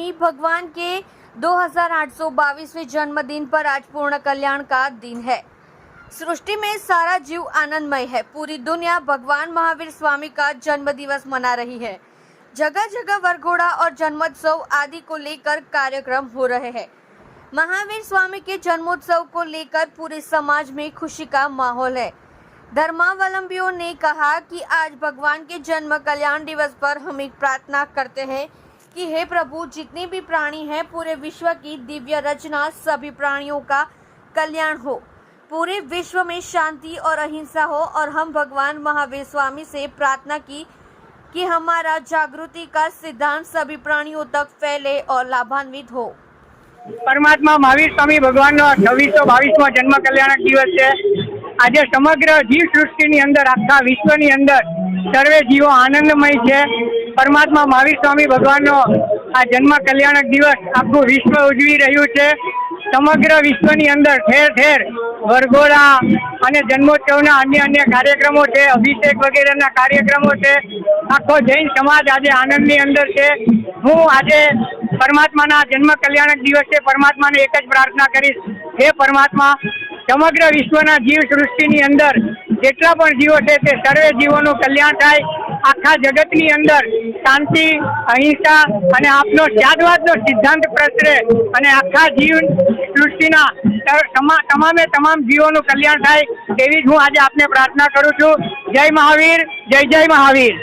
स्वामी भगवान के 2822वें जन्मदिन पर आज पूर्ण कल्याण का दिन है। सृष्टि में सारा जीव आनंदमय है। पूरी दुनिया भगवान महावीर स्वामी का जन्म दिवस मना रही है। जगह जगह वरघोड़ा और जन्मोत्सव आदि को लेकर कार्यक्रम हो रहे हैं। महावीर स्वामी के जन्मोत्सव को लेकर पूरे समाज में खुशी का माहौल है। धर्मावलंबियों ने कहा कि आज भगवान के जन्म कल्याण दिवस पर हम एक प्रार्थना करते हैं कि हे प्रभु, जितने भी प्राणी हैं पूरे विश्व की दिव्य रचना, सभी प्राणियों का कल्याण हो, पूरे विश्व में शांति और अहिंसा हो। और हम भगवान महावीर स्वामी से प्रार्थना की कि हमारा जागृति का सिद्धांत सभी प्राणियों तक फैले और लाभान्वित हो। परमात्मा महावीर स्वामी भगवान 2622 जन्म कल्याणक दिवस है। आज समग्र जीव सृष्टि अंदर आखा विश्व अंदर सर्वे जीवो आनंदमय है। परमात्मा महावीर स्वामी भगवान आ जन्म कल्याणक दिवस आखू विश्व उजवी रह्यु है। समग्र विश्व अंदर ठेर ठेर वरघोड़ा અને જન્મોત્સવના અન્ય કાર્યક્રમો છે, અભિષેક વગેરેના કાર્યક્રમો છે। આખો જૈન સમાજ આજે આનંદની અંદર છે। હું આજે પરમાત્માના જન્મ કલ્યાણક દિવસે પરમાત્માને એક જ પ્રાર્થના કરીશ, હે પરમાત્મા, સમગ્ર વિશ્વના જીવ સૃષ્ટિની અંદર જેટલા પણ જીવો છે તે સર્વે જીવોનું કલ્યાણ થાય। આખા જગતની અંદર શાંતિ, અહિંસા અને આપનો ત્યાગવાદનો સિદ્ધાંત પ્રસરે અને આખા જીવ સૃષ્ટિના તમામે તમામ જીવોનું કલ્યાણ થાય તેવી જ હું આજે આપને પ્રાર્થના કરું છું। જય મહાવીર, જય જય મહાવીર।